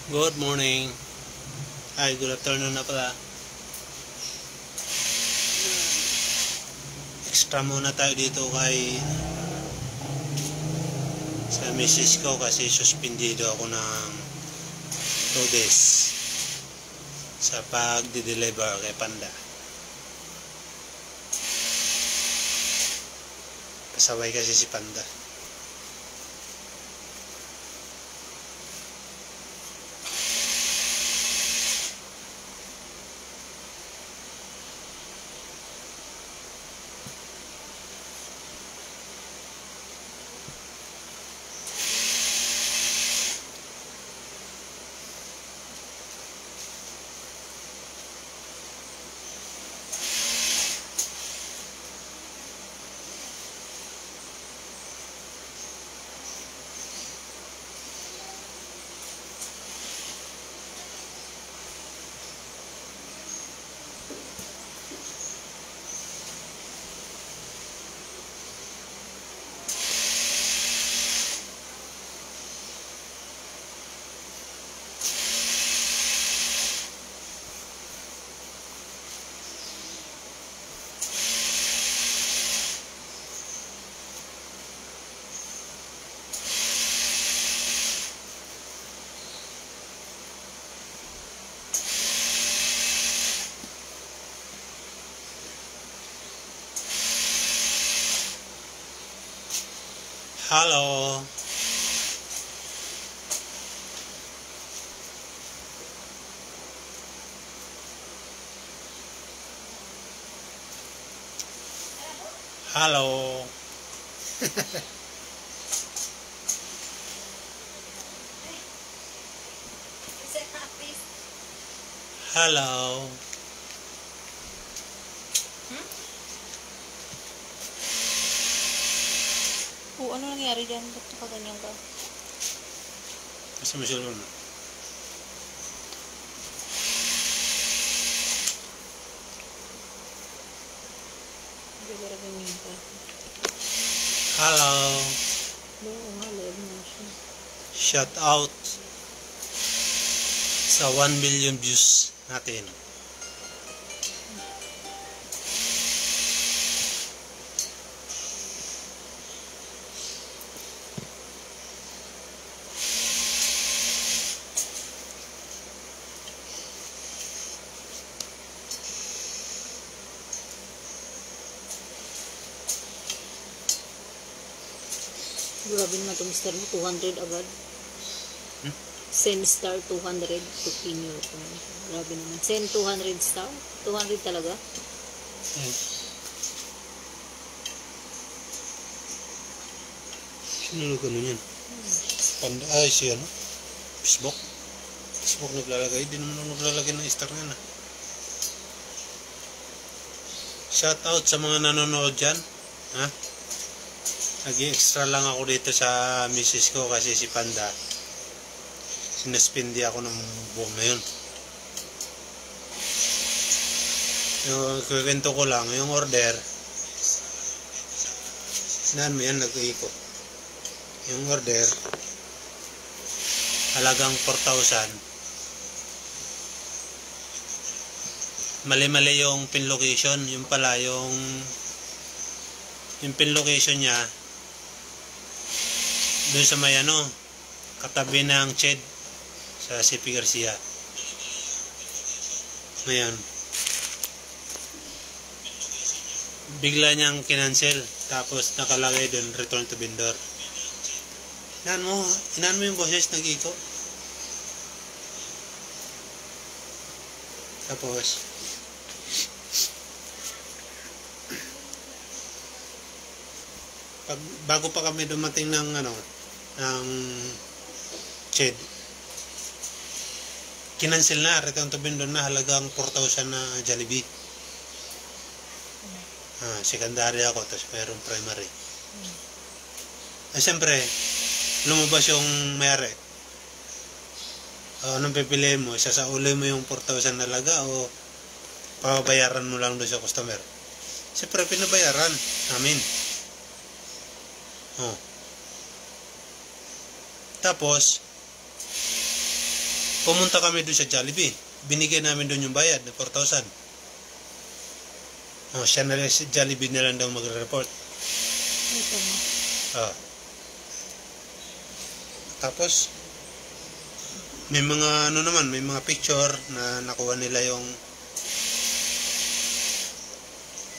Good morning. Hi, good afternoon na pala. Extra muna tayo dito sa misis ko kasi suspendido ako ng 2 days sa pagdi-deliver kay Panda. Kasabay kasi si Panda. Hello. Hello. Hello. Ano nangyari dyan? Ba't nakaganyan ka? Basta masyal mo na. Ba't ganyan ka? Hello. Oo nga, live na siya. Shout out sa 1 million views natin. Grabe naman itong star mo, 200 agad. Send star 200 to pin your comment. Grabe naman. Send 200 star? 200 talaga? Sino nagano yan? Panda, ay si ano? Facebook? Facebook naglalagay, di naman naglalagay ng star nga na. Shout out sa mga nanonood dyan. Ha? Nag-extra lang ako dito sa misis ko kasi si Panda sinuspindi ako ng buong na yun. Yung kwento ko lang, yung order sinahan mo yan, nag-iikot yung order halagang 4,000. Mali-mali yung pin location, yung pala yung pin location niya doon sa may katabi ng Ched sa CP Garcia. Ngayon bigla niyang kinancel tapos nakalagay doon return to vendor. Inahan mo yung boses nag-iko. Tapos bago pa kami dumating ng ng Ched, kinancel na, return to vendor na, halagang 4,000 na Jollibee. Secondary ako, tapos mayroong primary. Siyempre lumabas yung mayari. Anong pipiliin mo? Isasauli mo yung 4,000 na laga o pabayaran mo lang doon sa customer? Siyempre pinabayaran namin. Tapos Pumunta kami doon sa Jollibee. Binigay namin doon yung bayad na 4,000. Oh, siya na lang sa Jollibee na lang daw magre-report. Ito mo. Ah. Tapos, may mga ano naman, may mga picture na nakuha nila yung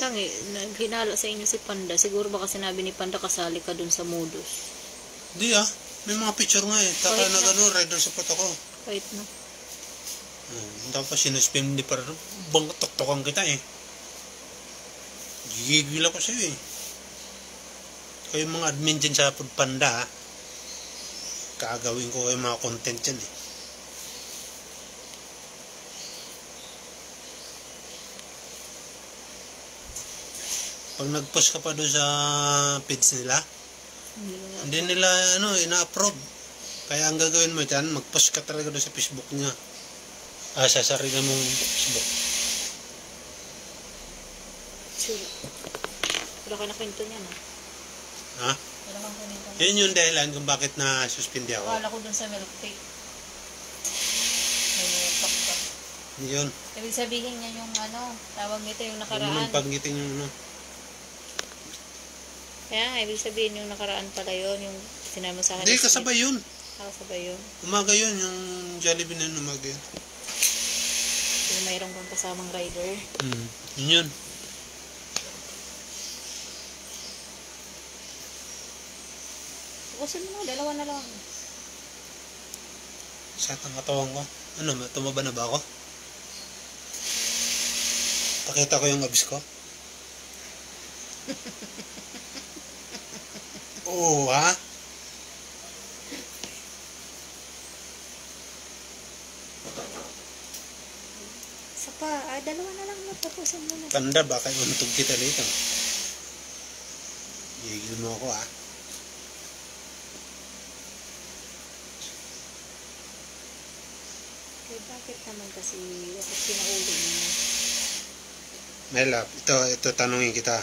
Tangi, naghinalo sa inyo si Panda. Siguro baka sinabi ni Panda kasali ka dun sa modus. di may mga picture nga eh. Taka Kahit na na. gano'n, rider support ako. Kahit na. Tapos sinuspim ni para bang tuktokan kita eh. Gigigil ako sa'yo eh. Kaya yung mga admin dyan sa Panda, kagawin ko kayo mga content dyan eh. Pag nag-post ka pa doon sa page nila, hindi nila ina-approve. Kaya ang gagawin mo dyan, mag-post ka talaga doon sa Facebook niya. Sa sarili mong Facebook. Sure. Wala ka na kwento niya na. Ha? Wala kang kwento. Yun yung dahilan kung bakit na-suspindi ako. Akala ko dun sa milk tea. May milk pa. Yun. Ibig sabihin niya yung tawag nito yung Huwag nakaraan. naman panggitin yung Kaya nga, ibig sabihin yung nakaraan pala yun, yung sinama sa akin. Hindi, kasabay yun. Kasabay yun. Umaga yun, yung Jollibee na yun, umaga yun. Yung mayroon kang kasamang rider. Yun yun. Bukusin mo, dalawa na lang. Sa katawan ko. Ano, tumaba na ba ako? Pakita ko yung abs ko. Oo, ha? Isa pa, dalawa na lang tapusin mo na. Panda, baka untog kita dito. Gigil mo ako, ha? Bakit naman kasi bakit pinaulo mo? My love, ito tanungin kita.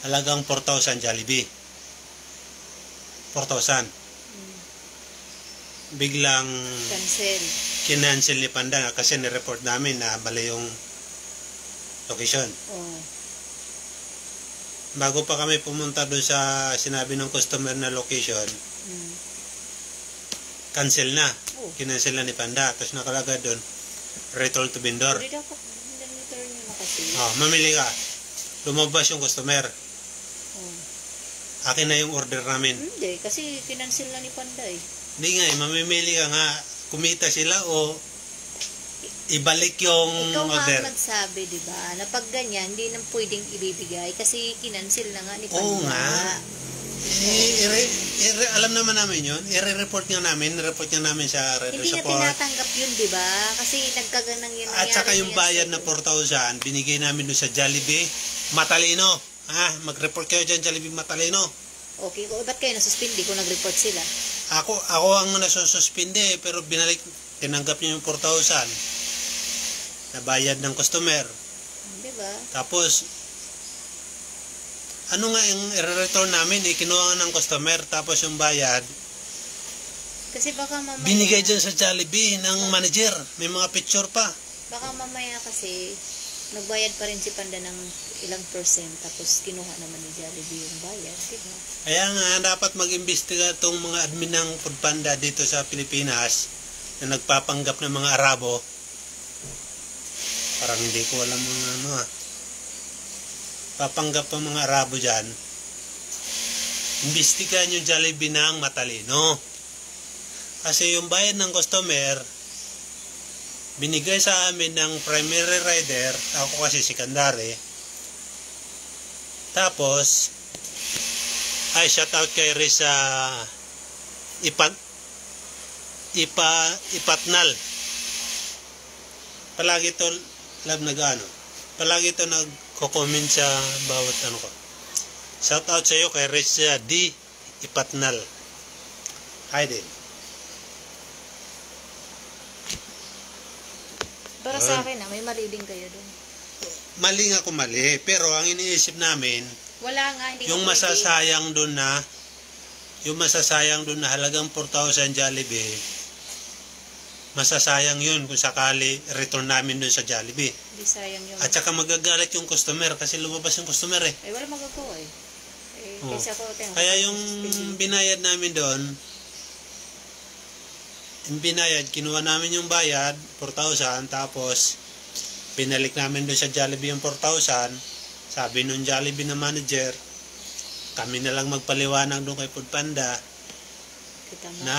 Halagang 4,000 Jollibee. 4,000. Biglang Cancel. kinancel ni Panda kasi nireport namin na mali yung location. Oh. Bago pa kami pumunta doon sa sinabi ng customer na location, cancel na. Oh. Kinancel na ni Panda. Tapos nakalagay doon, return to vendor. Hindi dapat return nyo na kasi. Mamili ka. Lumabas yung customer. Oh. Akin na yung order namin. Hindi, kasi kinancel na ni Panda eh. Hindi nga mamimili ka nga. Kumita sila o ibalik yung Ikaw order. nga magsabi, di ba? Na pag ganyan, hindi na pwedeng ibibigay kasi kinancel na nga ni Panda. Oo nga. Alam naman namin yun. I-report nga namin. I-report nga namin sa Red Hindi na Support. tinatanggap yun, di ba? Kasi nagkaganang yun. At saka yung bayad na 4,000, binigay namin doon sa Jollibee Matalino. Mag-report kayo dyan, Jollibee Matalino. Okay, ba't kayo nasuspindi kung nag-report sila? Ako ang nasususpinde, pero tinanggap niyo yung 4,000 na bayad ng customer. Di ba? Tapos, ano nga yung i-return namin, kinuha ng customer, tapos yung bayad, Kasi baka mamaya... binigay dyan sa Jollibee ng manager. May mga picture pa. Baka mamaya kasi, nagbayad pa rin si Panda ng ilang percent, tapos kinuha naman ni Jollibee yung bayad. Diba? Kaya nga, dapat mag-imbestiga itong mga admin ng Foodpanda dito sa Pilipinas na nagpapanggap ng mga Arabo. Parang hindi ko alam mga papanggap ng mga Arabo dyan. Imbestigahan yung Jollibee ng matalino. Kasi yung bayad ng customer, binigay sa amin ng primary rider, ako kasi secondary. Tapos, ay shoutout kay Risa Ipatnal. Palagi to palagi to nagko-comment sa bawat ko. Shoutout sa iyo kay Risa D. Ipatnal. Hi din. Para sa akin, may mali din kayo dun. Mali nga kung mali, pero ang iniisip namin, Wala nga, hindi yung nga pwede. masasayang doon na yung masasayang doon na halagang 4,000 Jollibee, masasayang yun kung sakali return namin doon sa Jollibee. Hindi sayang yun. At saka magagalit yung customer kasi lumabas yung customer eh. Eh, wala magagawa eh. Oo. Kaysa ko, Kaya yung binayad namin doon, yung binayad, kinuha namin yung bayad, 4,000, tapos binalik namin doon sa Jollibee yung 4,000. Sabi nung Jollibee na manager, kami na lang magpaliwanag doon kay Foodpanda na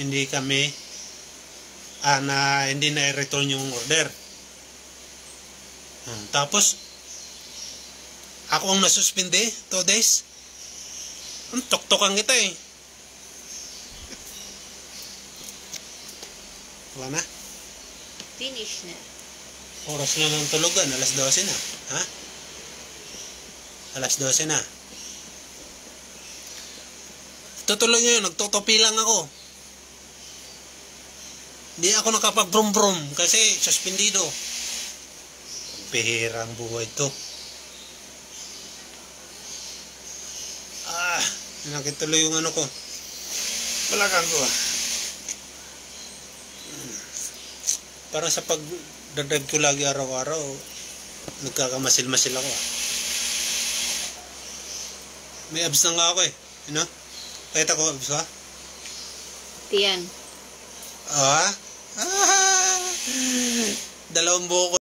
hindi kami na hindi na i-return yung order. Tapos ako ang nasuspinde 2 days. Tok-tokan kita eh. Wala na. Finish na. Oras na ng tulugan, alas 12 na. Ha? Alas 12 na. Tutuloy ngayon, nagtutupi lang ako. Hindi ako nakapag-brum-brum kasi suspendido. Pihirang buhay to. Nakituloy yung ano ko. Balakang ko. Parang sa pag-drive ko lagi araw-araw, nagkakamasil-masil ako. May abs na nga ako eh. You know? Kahit ako abs ka? Tiyan. Dalawang buko